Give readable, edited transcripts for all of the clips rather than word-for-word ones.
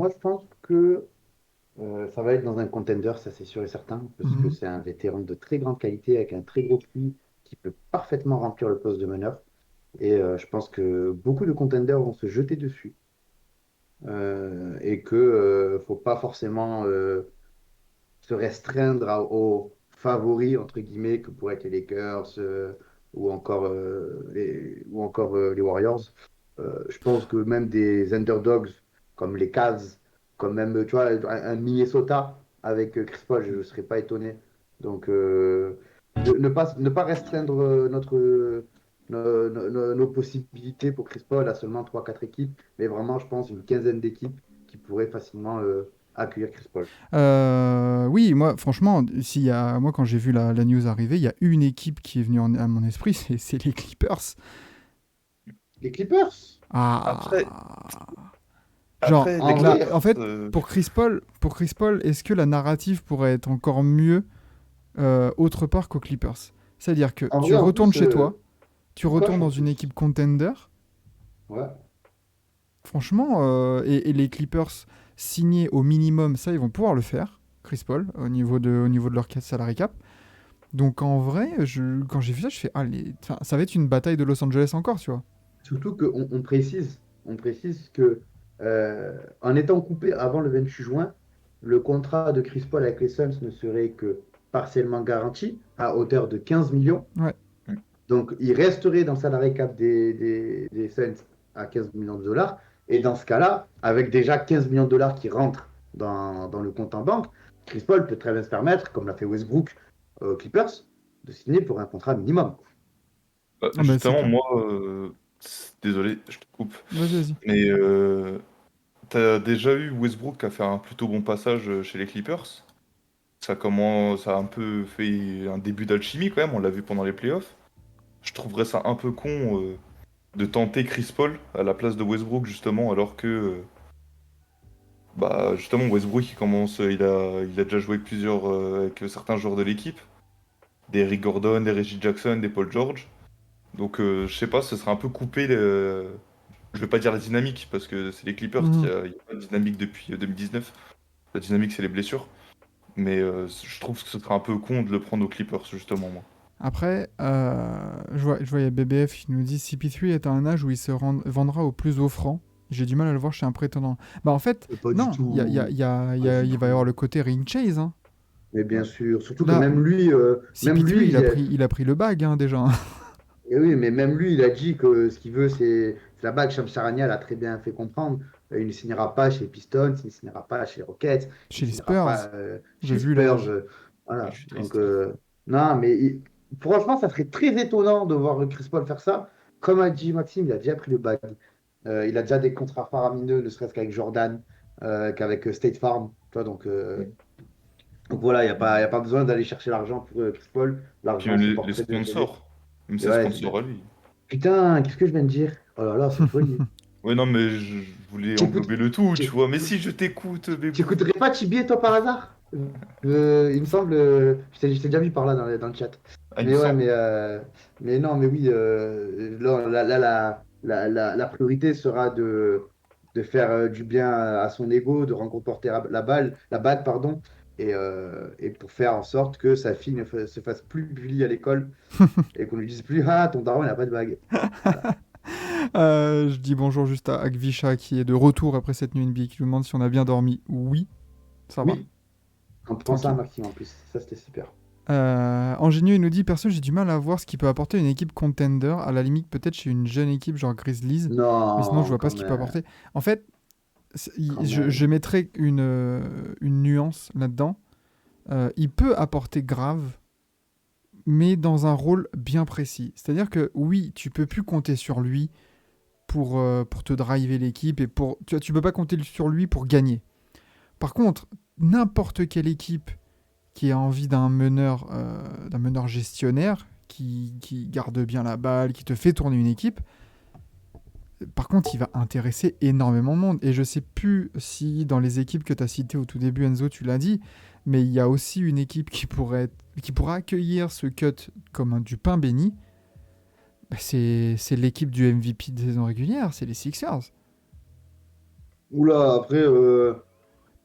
moi, je pense que ça va être dans un contender, ça c'est sûr et certain, parce que Mhm. c'est un vétéran de très grande qualité avec un très gros QI qui peut parfaitement remplir le poste de meneur. Et je pense que beaucoup de contenders vont se jeter dessus et que faut pas forcément se restreindre aux favoris, entre guillemets, que pourraient être les Lakers ou encore les Warriors. Je pense que même des underdogs comme les Cavs, comme même, tu vois, un Minnesota avec Chris Paul, je ne serais pas étonné. Donc, ne pas restreindre nos possibilités pour Chris Paul à seulement trois quatre équipes, mais vraiment, je pense, une quinzaine d'équipes qui pourraient facilement accueillir Chris Paul. Oui, moi, franchement, moi, quand j'ai vu la news arriver, il y a une équipe qui est venue à mon esprit, c'est les Clippers. Les Clippers, Après, Ah. Genre, après les en vrai, en Clippers, fait, pour Chris Paul, est-ce que la narrative pourrait être encore mieux autre part qu'aux Clippers? C'est-à-dire que en tu vrai, en retournes plus, chez toi, tu il coche retournes en dans une plus. équipe contender. Ouais. Franchement, et les Clippers signés au minimum, ça, ils vont pouvoir le faire, Chris Paul, au niveau de leur salary cap. Donc en vrai, quand j'ai vu ça, je fais, enfin, ça va être une bataille de Los Angeles encore, tu vois. Surtout qu'on précise que en étant coupé avant le 28 juin, le contrat de Chris Paul avec les Suns ne serait que partiellement garanti à hauteur de 15 millions. Ouais. Donc, il resterait dans le salarié cap des Suns à 15 millions de dollars. Et dans ce cas-là, avec déjà 15 millions de dollars qui rentrent dans le compte en banque, Chris Paul peut très bien se permettre, comme l'a fait Westbrook aux Clippers, de signer pour un contrat minimum. Ah bah c'est justement, clair. moi, désolé, je te coupe, Vas-y, vas-y. mais t'as déjà eu Westbrook à faire un plutôt bon passage chez les Clippers. Ça a un peu fait un début d'alchimie quand même, on l'a vu pendant les playoffs. Je trouverais ça un peu con de tenter Chris Paul à la place de Westbrook justement, alors que bah justement Westbrook il a déjà joué avec avec certains joueurs de l'équipe, des Eric Gordon, des Reggie Jackson, des Paul George. Donc je sais pas, ce serait un peu coupé je vais pas dire la dynamique parce que c'est les Clippers, Mhm. il y a pas de dynamique depuis 2019. La dynamique c'est les blessures. Mais je trouve que ce serait un peu con de le prendre aux Clippers justement moi. Après, je voyais BBF qui nous dit CP3 est à un âge où il se vendra au plus offrant. J'ai du mal à le voir chez un prétendant. Bah en fait, Pas du non, tout. Pas du il va y avoir tout. le côté ring chase, hein. Mais bien sûr, surtout que Là, CP3, même lui, il a pris le bag, hein, déjà. eh oui, mais même lui, il a dit que ce qu'il veut, c'est la bague. Shams Charania l'a très bien fait comprendre. Il ne signera pas chez Pistons, il ne signera pas chez Rockets, il Chez ne les signera pas Spurs, j'ai chez vu Spurs. l'âge. Ah, je Voilà. suis Donc, triste. non, mais franchement, ça serait très étonnant de voir Chris Paul faire ça. Comme a dit Maxime, il a déjà pris le bague. Il a déjà des contrats faramineux, ne serait-ce qu'avec Jordan, qu'avec State Farm. Tu vois, donc voilà, il y a pas besoin d'aller chercher l'argent pour Chris Paul. Puis L'argent même se les porte très bien chez lui. même Et ses ouais, sponsors à lui. putain, qu'est-ce que je viens de dire? Oh là là, c'est une folie. Ouais, non, mais je voulais T'écoutes, englober le tout, tu t'é- vois. Mais si je t'écoute, Bébou. t'écouterais pas Tibi, toi, par hasard? Il me semble, je t'ai déjà vu par là dans le chat. Ah, il me Mais ouais, semble. mais non, mais oui, là, la priorité sera de faire du bien à son ego, de rencontre la bague, pardon, et pour faire en sorte que sa fille se fasse plus bully à l'école et qu'on lui dise plus, ah, ton daron, il n'a pas de bague. Voilà. Je dis bonjour juste à Akvisha qui est de retour après cette nuit NBA qui nous demande si on a bien dormi. Oui, ça va, Oui, on prend ça à tranquille. Maxime en plus. Ça, c'était super. Ingénieux, il nous dit perso, j'ai du mal à voir ce qui peut apporter une équipe contender. À la limite, peut-être chez une jeune équipe genre Grizzlies, mais sinon, je Non, vois pas quand ce qu'il peut même. apporter. En fait, Quand je même. mettrais une nuance là-dedans. Il peut apporter grave, mais dans un rôle bien précis. C'est-à-dire que oui, tu peux plus compter sur lui pour te driver l'équipe et tu peux pas compter sur lui pour gagner. Par contre, n'importe quelle équipe qui a envie d'un meneur gestionnaire qui garde bien la balle, qui te fait tourner une équipe, par contre, il va intéresser énormément de monde. Et je sais plus si dans les équipes que tu as citées au tout début, Enzo, tu l'as dit, mais il y a aussi une équipe qui pourra accueillir ce cut comme du pain béni. Bah, c'est l'équipe du MVP de saison régulière, c'est les Sixers. Oula, après,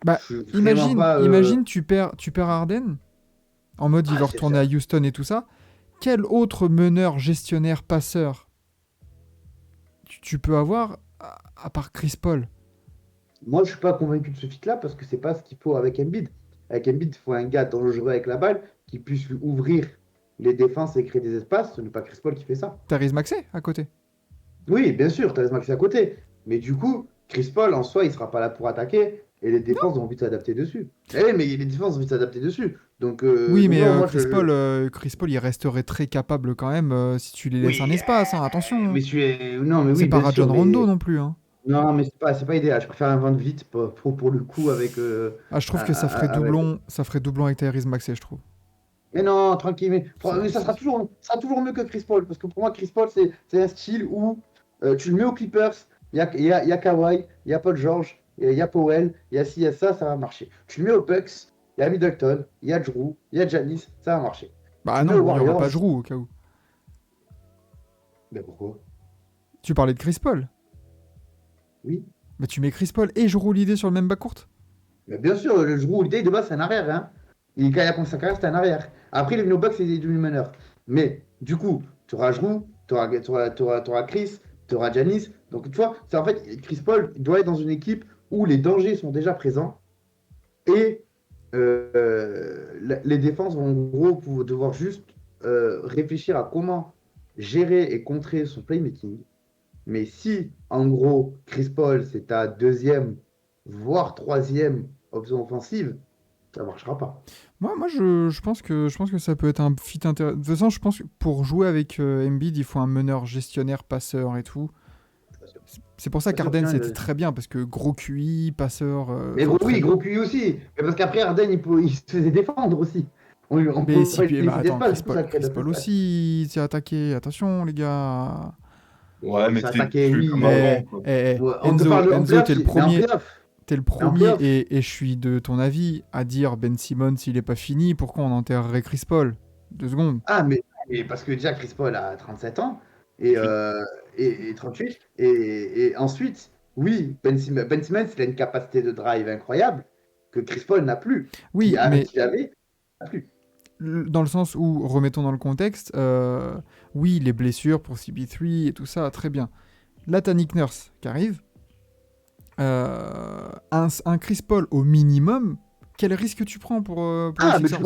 Bah, je suis vraiment pas. imagine tu perds Harden, en mode il Ah, veut retourner à Houston et tout ça. Quel autre meneur, gestionnaire, passeur tu peux avoir à part Chris Paul? Moi, je suis pas convaincu de ce fit-là parce que c'est pas ce qu'il faut avec Embiid. Avec Embiid, il faut un gars dangereux avec la balle qui puisse lui ouvrir les défenses et créer des espaces. Ce n'est pas Chris Paul qui fait ça. Therese Maxey à côté. Oui, bien sûr, Thérèse Maxey à côté. Mais du coup, Chris Paul, en soi, il sera pas là pour attaquer et les défenses ont envie de s'adapter dessus. Eh oui, mais les défenses ont envie de s'adapter dessus. Oui, Donc mais non, moi, Chris Paul, il resterait très capable quand même si tu les laisses un Oui, espace, hein, attention. mais non, mais C'est oui, pas bien sûr, Rajon Rondo mais non plus, hein. non, mais c'est pas idéal. Je préfère un vent vite pour le coup avec, Ah, je trouve que avec. ça ferait doublon avec Therese Maxey, je trouve. Mais non, tranquille, mais C'est- c'est- ça sera toujours mieux que Chris Paul. Parce que pour moi, Chris Paul, c'est un style où tu le mets aux Clippers, il y a Kawhi, il y a Paul George, il y a Powell, il y a ci, il y a ça va marcher. Tu le mets aux Bucks, il y a Middleton, il y a Drew, il y a Giannis, ça va marcher. Bah Tu le mets aux non, il y aura Warriors, pas Jrue au cas où. mais pourquoi? Tu parlais de Chris Paul. Oui. Bah tu mets Chris Paul et Jrue Holiday sur le même backcourt. Mais bien sûr, le Drew Holiday, de base, c'est un arrière. Hein. Quand il a commencé sa carrière, c'était un arrière. Après, il est venu aux Bucks et il est devenu meneur. Mais du coup, tu auras Drew, tu auras Chris, tu auras Giannis. Donc, tu vois, c'est en fait, Chris Paul doit être dans une équipe où les dangers sont déjà présents et les défenses vont en gros devoir juste réfléchir à comment gérer et contrer son playmaking. Mais si, en gros, Chris Paul, c'est ta deuxième, voire troisième option offensive, ça ne marchera pas. Moi je pense que ça peut être un fit intéressant. De toute façon, je pense que pour jouer avec Embiid, il faut un meneur, gestionnaire, passeur et tout. Pas sûr. C'est pour ça Pas sûr, qu'Arden tiens, c'était très bien parce que gros QI, passeur, mais enfin très oui, bien. gros QI aussi. Mais parce qu'après, Harden, il se faisait défendre aussi. On Mais peut si pas lui puis bah laisser attends, d'espace, du coup, ça crée de Chris Paul l'espace. aussi il s'est attaqué. Attention les gars. Ouais, Il mais s'est c'est attaqué, plus oui. comme avant, Eh, quoi. eh, eh, Ouais, on te Enzo, parle en Enzo, playoff, mais en playoff. t'es le Mais en premier playoff. et je suis de ton avis à dire Ben Simmons s'il est pas fini, pourquoi on enterrerait Chris Paul? 2 secondes. Ah, mais parce que déjà, Chris Paul a 37 ans et, Puis, euh, et 38. Et ensuite, oui, Ben Simmons, il a une capacité de drive incroyable que Chris Paul n'a plus. Oui, mais Qu'il avait, n'a plus. dans le sens où, remettons dans le contexte, oui, les blessures pour CB3 et tout ça, très bien. Là, t'as Nick Nurse qui arrive. Un Chris Paul au minimum, quel risque tu prends pour les Ah, Sixers?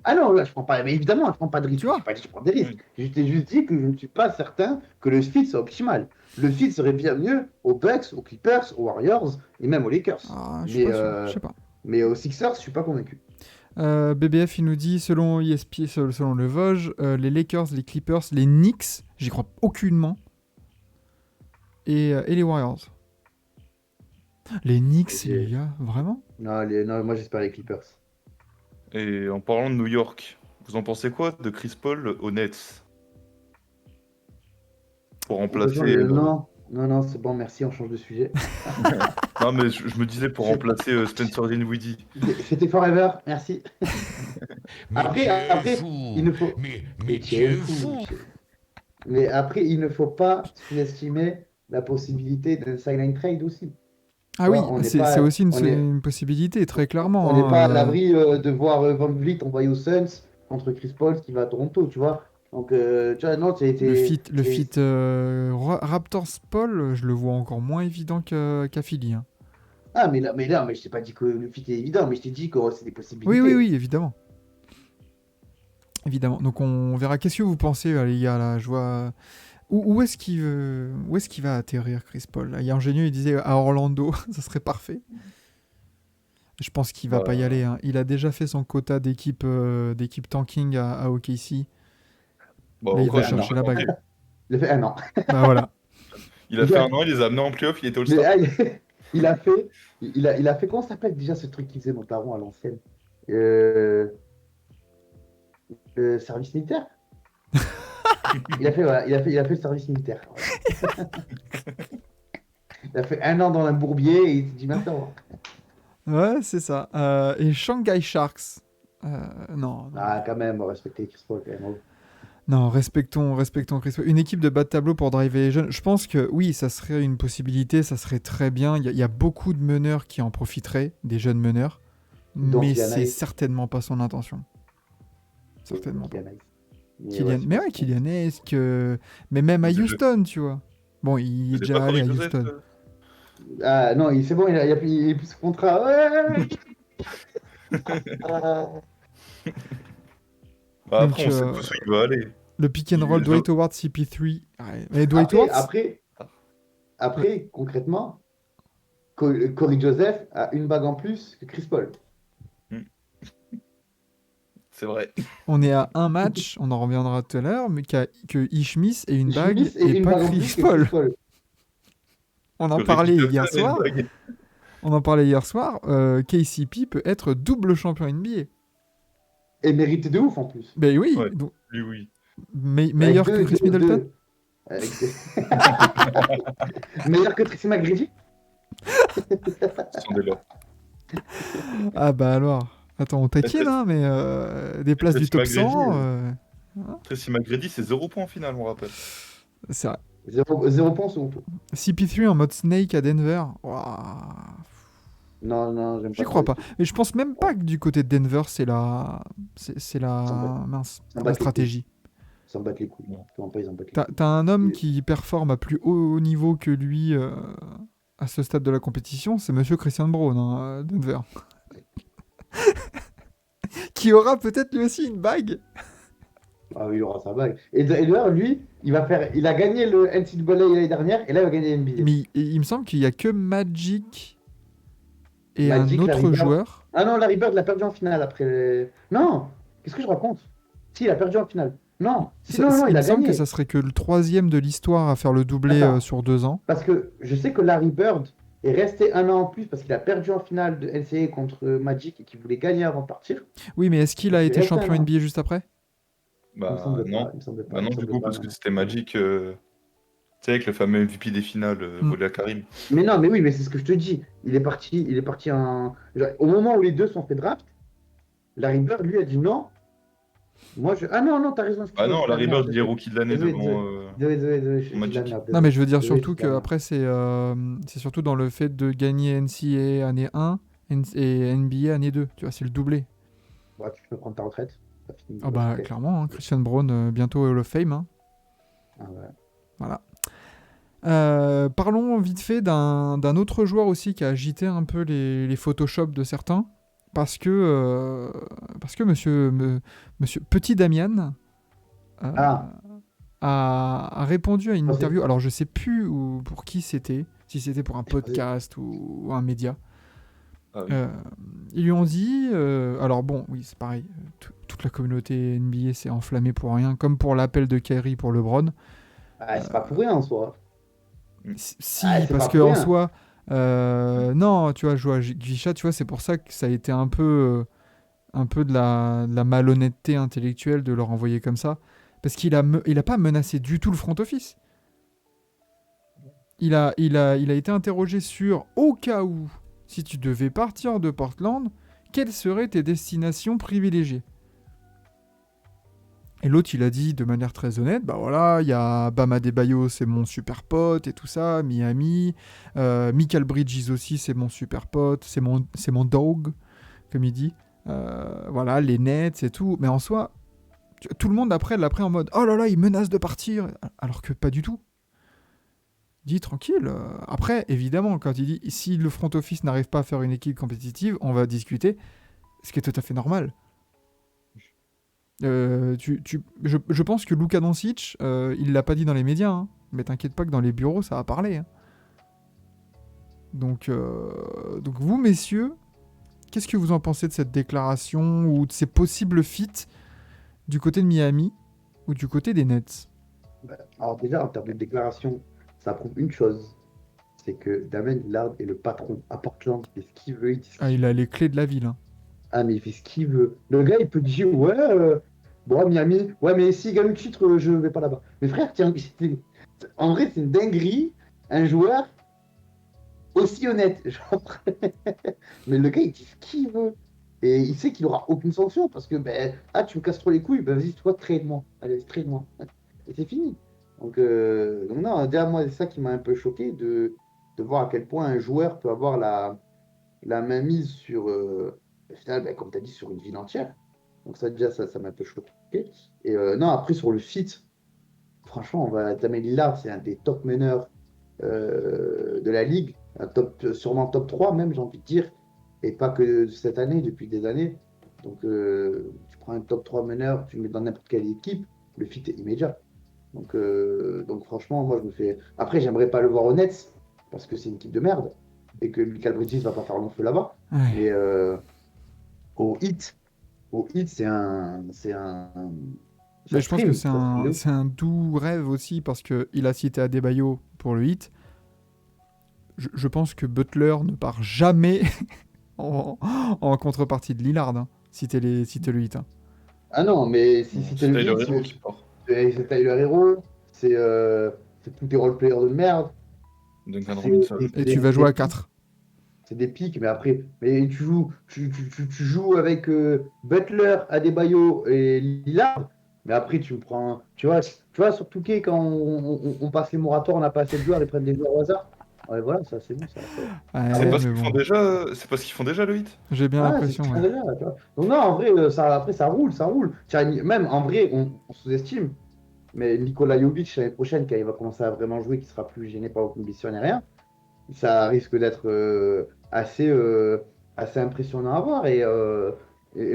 ah non, là, je prends pas. Mais évidemment, je prends pas de Tu risque. Je n'ai vois? pas dit que je prends des risques. oui. Je t'ai juste dit que je ne suis pas certain que le fit soit optimal. Le fit serait bien mieux aux Bucks, aux Clippers, aux Warriors et même aux Lakers. Ah, je suis Mais, pas sûr, je sais pas. mais aux Sixers, je suis pas convaincu. BBF, il nous dit, selon ESPN, selon le Vosges, les Lakers, les Clippers, les Knicks, j'y crois aucunement, et les Warriors. Les Knicks, les gars, vraiment? Non, non, moi j'espère les Clippers. Et en parlant de New York, vous en pensez quoi de Chris Paul aux Nets? Pour remplacer. Non, non, non, c'est bon, merci, on change de sujet. Non, mais je me disais pour remplacer Spencer Dinwiddie. C'était Forever, merci. Mais Après, tu es après, fou. il ne faut. Mais tu es fou. Mais après, il ne faut pas sous-estimer la possibilité d'un sign trade aussi. Ah Tu oui, vois, on n'est c'est pas, aussi on est, une possibilité, très on clairement, n'est pas à hein. l'abri de voir Van Vliet envoyé aux Suns contre Chris Paul qui va à Toronto, tu vois. Donc, tu vois, non, Le fit Raptors Paul, je le vois encore moins évident qu'à Philly, hein. Ah, mais je t'ai pas dit que le fit est évident, mais je t'ai dit que c'est des Oui, oui, possibilités. oui, évidemment. Évidemment. Donc on verra. Qu'est-ce que vous pensez, les gars, là? Je vois. Où est-ce qu'il va atterrir, Chris Paul? Là, il y a Ingénieux, il disait à Orlando, ça serait parfait. Je pense qu'il va pas y Bah, aller, hein. Il a déjà fait son quota d'équipe tanking à OKC. bah, Là, il Il a va fait encore, un an. chercher la bague. Il a fait un an. Bah voilà. il a fait un an, il les a amenés en playoff, il était Mais All-Star. il a fait, il a fait, comment ça s'appelle déjà ce truc qu'il faisait mon daron à l'ancienne? Euh, le service militaire? Voilà, il a fait le service militaire. Voilà. Il a fait un an dans un bourbier et il s'est dit maintenant. Ouais, c'est ça. Et Shanghai Sharks. Non, non. Ah, quand même, respecter Chris Paul quand même. Non, respectons Chris Paul. Une équipe de bas de tableau pour driver les jeunes, je pense que oui, ça serait une possibilité, ça serait très bien. Il y a beaucoup de meneurs qui en profiteraient, des jeunes meneurs, Donc, mais Kylian c'est Hayes. certainement pas son intention. Certainement pas. Kylian Hayes. Kylian, je mais pense ouais, que- Kylian Hayes, mais même à Vous aimez- Houston, tu vois. Bon, il est C'est déjà pas allé Corey à Joseph Houston. Ah non, c'est bon, il est plus sous contrat. Ouais. Ah. Bah, Donc, après, on sait tous où il va aller. le pick and Il- roll, je- Dwight Howard, CP3. Ouais. Mais Dwight Après, Howard, après, concrètement, Corey Joseph a une bague en plus que Chris Paul. C'est vrai. on est à un match, on en reviendra tout à l'heure, mais que Ishmis ait une bague Smith et et une pas bague en Chris plus que Paul. Chris Paul. On en Que parlait Reggie hier Jackson ait une soir. bague. On en parlait hier soir. KCP peut être double champion NBA. Et mérité de ouf en plus. Ben oui, Ouais. donc, Lui, oui. meilleur que Chris Middleton. avec deux- Meilleur que Tracy McGrady. Ce sont des lots. Ah bah alors. Attends, on taquine, hein, mais des places du top Tracy 100, Tracy McGrady, c'est 0 points en finale, on rappelle. c'est vrai. 0 points second tour. CP3 en mode Snake à Denver. Ouah. Non, j'aime pas. J'y crois pas. Mais je pense même pas que du côté de Denver, c'est la mince, S'en la battre les stratégie. Ils s'en battent les couilles. Non. Comment pas, ils s'en battent les T'as couilles. t'as un homme Il- qui performe à plus haut niveau que lui à ce stade de la compétition, c'est Monsieur Christian Braun, hein, à Denver. Qui aura peut-être lui aussi une bague. Ah oui, il aura sa bague. Et d'ailleurs, lui, il a gagné le NCAA l'année dernière et là, il va gagner NBA. Mais il me semble qu'il y a que Magic et Magic, un Larry autre Bird. joueur. Ah non, Larry Bird l'a perdu en finale après. Non, qu'est-ce que je raconte? Si, il a perdu en finale. Non, non, Il il me a semble gagné. que ça serait que le troisième de l'histoire à faire le doublé Attends. sur 2 ans. Parce que je sais que Larry Bird est resté un an en plus parce qu'il a perdu en finale de NCAA contre Magic et qu'il voulait gagner avant de partir. Oui, mais est-ce qu'il a Il été reste champion un an. NBA juste après? Il me Bah semble non. pas. Il me semble pas. Bah il non, me du semble coup, pas, parce non. que c'était Magic. Tu sais, avec le fameux MVP des finales volé à Karim. Mais non, mais oui, mais c'est ce que je te dis. Il est parti en. Genre, au moment où les deux sont fait draft, Larry Bird, lui, a dit non. Moi, je. Ah non, t'as raison. Ah non, Larry Bird, il est Merde. rookie de l'année Désolé, devant. Désolé, je dis Magic. la merde. Non, mais je veux dire Désolé, surtout je dis la merde. qu'après, c'est surtout dans le fait de gagner NCAA année 1 et NBA année 2. Tu vois, c'est le doublé. Ouais, tu peux prendre ta retraite. T'as fini. Ah bah, Ok. clairement, hein, Christian Braun, bientôt Hall of Fame. Hein. Ah ouais. Voilà. Parlons vite fait d'un autre joueur aussi qui a agité un peu les Photoshop de certains. Parce que monsieur Petit Damian a répondu à une Ah, c'est- interview. Alors, je sais plus pour qui c'était. Si c'était pour un podcast ou un média. Ah oui. Ils lui ont dit... alors bon, oui, c'est pareil. Toute la communauté NBA s'est enflammée pour rien. Comme pour l'appel de Kyrie pour LeBron. Ah, c'est pas pour rien en soi. Si, Ah, c'est parce pas que pour en rien. soi... non, tu vois, je vois Guicha, tu vois, c'est pour ça que ça a été un peu de la malhonnêteté intellectuelle de leur envoyer comme ça. Parce qu'il a pas menacé du tout le front office. Il a été interrogé sur, au cas où, si tu devais partir de Portland, quelles seraient tes destinations privilégiées? Et l'autre, il a dit de manière très honnête, bah voilà, il y a Bam Adebayo, c'est mon super pote et tout ça, Miami, Michael Bridges aussi, c'est mon super pote, c'est mon dog, comme il dit. Voilà, les Nets et tout. Mais en soi, tout le monde après l'a pris en mode, oh là là, il menace de partir, alors que pas du tout. Dis tranquille. Après, évidemment, quand il dit, si le front office n'arrive pas à faire une équipe compétitive, on va discuter, ce qui est tout à fait normal. Je pense que Luka Doncic, il l'a pas dit dans les médias, hein, mais t'inquiète pas que dans les bureaux, ça va parler. Hein. Donc vous, messieurs, qu'est-ce que vous en pensez de cette déclaration ou de ces possibles feats du côté de Miami ou du côté des Nets? Alors déjà, en termes de déclaration, ça prouve une chose. C'est que Damian Lillard est le patron à Portland. Il fait ce qu'il veut. Il a les clés de la ville. Hein. Ah, mais il fait ce qu'il veut. Le gars, il peut dire, ouais, bon, Miami, ouais, mais s'il gagne le titre, je vais pas là-bas. Mais frère, tiens, en vrai, c'est une dinguerie. Un joueur aussi honnête. Genre... mais le gars, il dit ce qu'il veut. Et il sait qu'il aura aucune sanction parce que ben, ah, tu me casses trop les couilles, ben vas-y, toi, trade-moi. Allez, trade-moi. Et c'est fini. Donc non, déjà, moi, c'est ça qui m'a un peu choqué de voir à quel point un joueur peut avoir la mainmise sur, au final, ben, comme tu as dit, sur une ville entière. Donc ça, déjà, ça m'a un peu choqué. Et non, après, sur le fit, franchement, Damien Lillard, c'est un des top meneurs de la ligue, sûrement top 3 même, j'ai envie de dire, et pas que cette année, depuis des années. Donc, tu prends un top 3 meneur, tu le mets dans n'importe quelle équipe, le fit est immédiat. Donc franchement, moi, je me fais. Après, j'aimerais pas le voir au Nets, parce que c'est une équipe de merde, et que Michael Bridges va pas faire long feu là-bas. Ouais. Mais au Heat, c'est un. Ça Mais je pense que stream, ça stream de ouf. c'est un doux rêve aussi parce qu'il a cité Adebayo pour le hit. Je pense que Butler ne part jamais en, en contrepartie de Lillard, hein, si t'es le hit. Hein. Ah non, mais si t'es C'est le Tyler Heat, Hero qui part. c'est Tyler Hero, c'est tous tes roleplayers de merde, Duncan c'est Robinson. Et tu vas jouer à pics, 4. c'est des pics, mais après, mais tu joues avec Butler, Adebayo et Lillard, mais après tu me prends, tu vois sur Touquet, quand on passe les moratoires, on n'a pas assez de joueurs, ils prennent des joueurs au hasard. Ouais, voilà, ça c'est bon, ça. C'est Ouais, Avant, parce mais qu'ils font bon. déjà. C'est parce qu'ils font déjà le hit. J'ai bien ah, c'est ce l'impression, qu'ils ouais. font déjà, tu vois. Donc non, en vrai, après ça roule, ça roule. Tiens, même en vrai, on sous-estime. Mais Nikola Jovic, l'année prochaine, quand il va commencer à vraiment jouer, qui sera plus gêné par aucune blessure ni rien, ça risque d'être assez impressionnant à voir. Et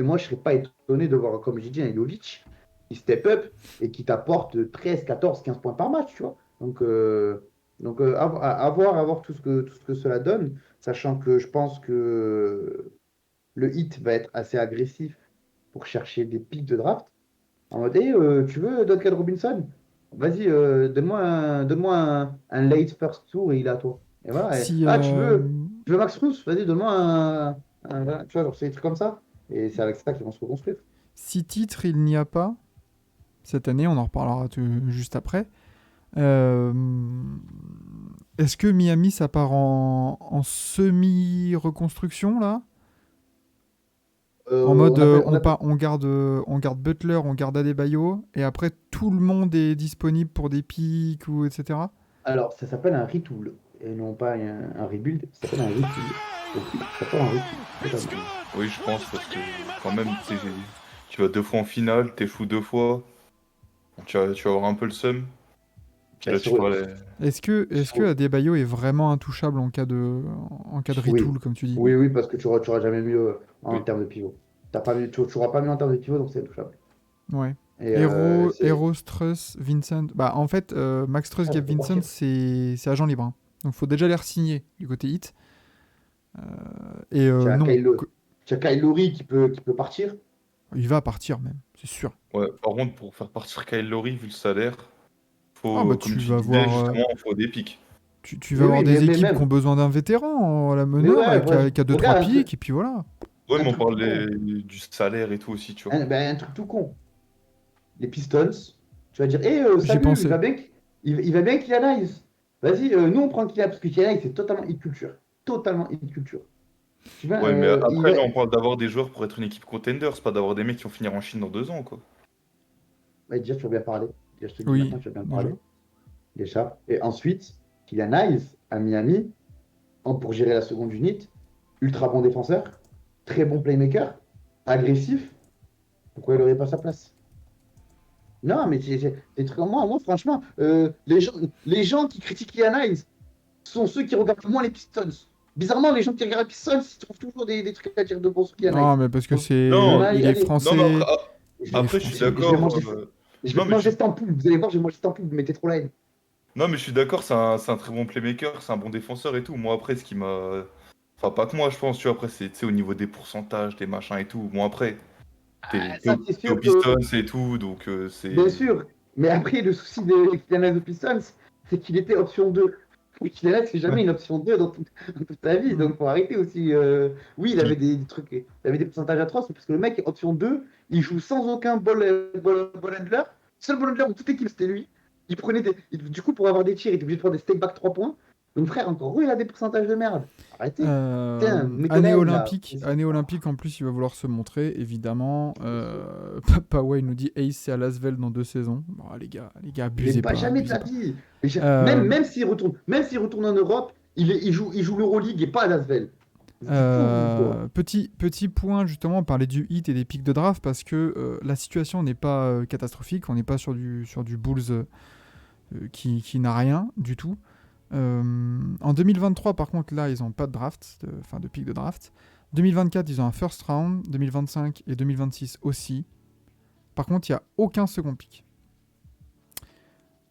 moi, je ne serais pas étonné de voir, comme j'ai dit, un Jovic qui step up et qui t'apporte 13, 14, 15 points par match, tu vois. À voir tout ce que cela donne, sachant que je pense que le hit va être assez agressif pour chercher des pics de draft. En mode, tu veux Duncan Robinson? Vas-y, donne-moi un late first tour et il est à toi. Et voilà. Si, Ah, tu veux Max Strus? Vas-y, donne-moi voilà, tu vois, genre, c'est des trucs comme ça. Et c'est avec ça qu'ils vont se reconstruire. si titre il n'y a pas, cette année, on en reparlera juste après. Euh, Est-ce que Miami, ça part en semi-reconstruction, là? En mode, on garde Butler, on garde Adebayo, et après, tout le monde est disponible pour des pics, ou etc. Alors, ça s'appelle un retool et non pas un rebuild. Ça s'appelle un retool. Donc, oui, ça part en retool, totalement. Oui, je pense, parce que quand même, tu vas 2 fois en finale, t'échoues 2 fois. Tu vas avoir un peu le seum. Puis Ben, là, tu parlais. Est-ce que Adebayo est vraiment intouchable en cas de Oui, retool, comme tu dis? oui, oui, parce que tu auras jamais mieux en Oui. termes de pivot. Tu auras pas mieux en termes de pivot, donc c'est intouchable. Ouais. Et Hero, Struss, Vincent. Bah, en fait, Max Struss, ça Gabe peut Vincent, partir. c'est agent libre. Hein. Donc, faut déjà les re-signer du côté hit. Tu as Non, Kyle Lowry qui peut partir. il va partir même, c'est sûr. Ouais, par contre, pour faire partir Kyle Lowry, vu le salaire, Ah, bah, comme tu disais, justement, faut des pics. tu vas Oui, avoir oui, mais, des mais équipes qui ont même. besoin d'un vétéran, la Mais meneur, ouais, qui a 2-3 regarde pics, et puis voilà. Ouais, un mais on truc tout parle con. du salaire et tout aussi, tu vois. Un truc tout con. Les Pistons, tu vas dire, J'y salut, il pensais. va bien, il va bien Kylian Hayes. Vas-y, nous on prend Kylian, parce que Kylian Hayes, c'est totalement hit culture. Totalement hit culture. Tu vois, Ouais, mais il après, va. là, on parle d'avoir des joueurs pour être une équipe contender, c'est pas d'avoir des mecs qui vont finir en Chine dans 2 ans, quoi. Ouais, déjà, tu vas bien parler. Déjà, je te dis Oui, maintenant, tu vas bien déjà. parler. Déjà. Et ensuite, Kylian Hayes à Miami, pour gérer la seconde unit, ultra bon défenseur, très bon playmaker, agressif. Pourquoi il n'aurait pas sa place? Non, mais c'est des trucs comme moi, franchement, les gens qui critiquent Kylian Hayes sont ceux qui regardent le moins les Pistons. Bizarrement, les gens qui regardent les Pistons, ils trouvent toujours des trucs à dire de bon sur Kylian Hayes. Non, mais parce que Donc, on Non, a, il est allez, non, mais après, français. je, Il est après, je suis français. je vais d'accord. manger, je vais Non, te mais manger Stampoul. Vous allez voir, je vais manger Stampoul, vous mettez trop la haine. non, mais je suis d'accord, c'est un très bon playmaker, c'est un bon défenseur et tout. Moi, après, ce qui m'a. Enfin, pas que moi, je pense, tu vois, après, c'est tu sais, au niveau des pourcentages, des machins et tout. Bon, après, Ah, t'es ça, c'est au sûr que, Pistons et tout, donc bien c'est. sûr. Mais après, le souci de Kylian Hayes aux Pistons, c'est qu'il était option 2. Et Kylian Hayes, c'est jamais une option 2 dans toute ta vie. Hmm. Donc, faut arrêter aussi. Oui, il avait des trucs, il avait des pourcentages atroces, parce que le mec est option 2, il joue sans aucun ball handler. Seul ball handler de toute l'équipe, c'était lui. Du coup, pour avoir des tirs, il était obligé de faire des step back 3 points. Donc, frère, encore il a des pourcentages de merde. Arrêtez. Tiens, Année Mekonen, là. olympique, Vas-y. année olympique en plus, il va vouloir se montrer, évidemment. Pawai nous dit Ace, c'est à Lasvel dans 2 saisons. Bon, les gars, Mais abusez pas pas, jamais de abusez sa pas. vie. Euh, Même s'il retourne en Europe, il joue l'Euroleague et pas à Lasvel. Vous êtes fous, vous, quoi. petit point, justement, on parlait du hit et des pics de draft parce que la situation n'est pas catastrophique. On n'est pas sur du Bulls qui n'a rien du tout. En 2023, par contre, là, ils n'ont pas de draft, de pic de draft. 2024, ils ont un first round. 2025 et 2026 aussi. Par contre, il n'y a aucun second pick.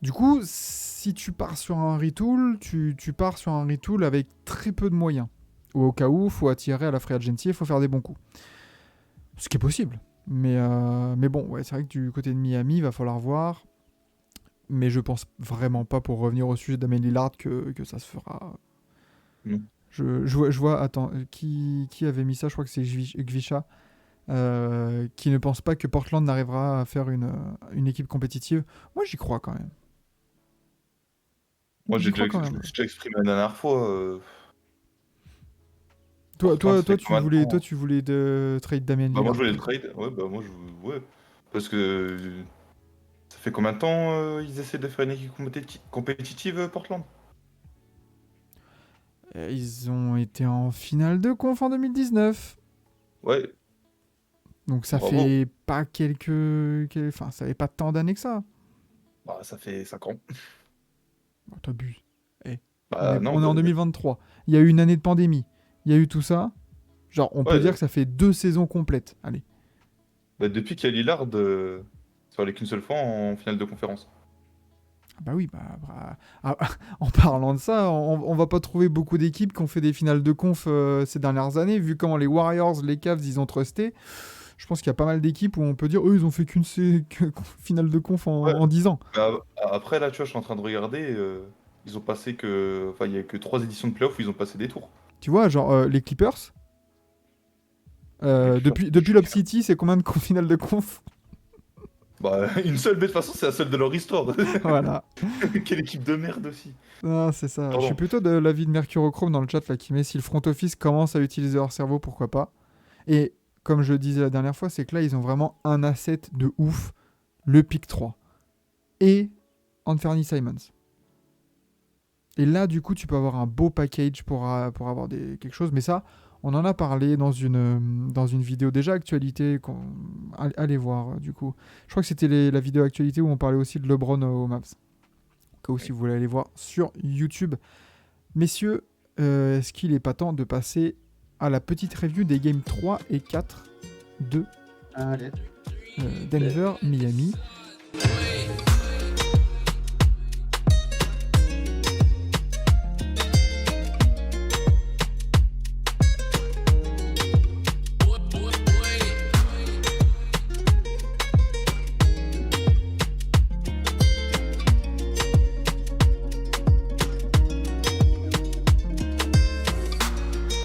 Du coup, si tu pars sur un retool, tu pars sur un retool avec très peu de moyens. Ou au cas où, il faut attirer à la free agency, il faut faire des bons coups. Ce qui est possible. Mais bon, ouais, c'est vrai que du côté de Miami, il va falloir voir. Mais je pense vraiment pas, pour revenir au sujet d'Amen Lillard, que ça se fera. Non. Je vois, attends, qui avait mis ça? Je crois que c'est Gvisha. Qui ne pense pas que Portland n'arrivera à faire une équipe compétitive. Moi, j'y crois quand même. Moi, J'y crois quand je même. me suis déjà exprimé la dernière fois. Toi, Portland, ça fait tu combien de temps? voulais de trade Damian Bah, moi, Lillard. je voulais le trade. Ouais, bah, moi, ouais. Parce que ça fait combien de temps ils essaient de faire une équipe compétitive, Portland? Ils ont été en finale de conf en 2019. Ouais, Donc ça bravo. fait pas Enfin, ça fait pas tant d'années que ça. Bah, ça fait 5 ans. Bon, t'abuses. Eh, Bah, non, on est bah, en 2023. Il y a eu une année de pandémie. Il y a eu tout ça. Genre, on peut ouais, dire que ça fait 2 saisons complètes. Allez. bah, depuis qu'il y a Lillard, ça allait qu'une seule fois en finale de conférence. Ah bah oui, ah, en parlant de ça, on va pas trouver beaucoup d'équipes qui ont fait des finales de conf ces dernières années, vu comment les Warriors, les Cavs, ils ont trusté. Je pense qu'il y a pas mal d'équipes où on peut dire, eux, ils ont fait qu'une finale de conf Ouais. en 10 ans. Bah, après, là, tu vois, je suis en train de regarder. Ils ont passé que. Enfin, il y a que 3 éditions de playoffs où ils ont passé des tours. Tu vois, genre les Clippers, Les Clippers, depuis Lob City, c'est combien de finales de conf? Bah, une seule, mais de toute façon, c'est la seule de leur histoire. Voilà. Quelle équipe de merde aussi. Ah, c'est ça. Je suis Pardon. plutôt de l'avis de Mercurochrome dans le chat là, qui met si le front office commence à utiliser leur cerveau, pourquoi pas. Et comme je le disais la dernière fois, c'est que là, ils ont vraiment un asset de ouf, le pick 3. Et Anthony Simons. Et là, du coup, tu peux avoir un beau package pour avoir quelque chose. Mais ça, on en a parlé dans une vidéo déjà actualité. Allez voir, du coup. Je crois que c'était la vidéo actualité où on parlait aussi de LeBron au Mavs. Au cas où, si vous voulez aller voir sur YouTube. Messieurs, est-ce qu'il est pas temps de passer à la petite review des games 3 et 4 de Allez. Denver-Miami?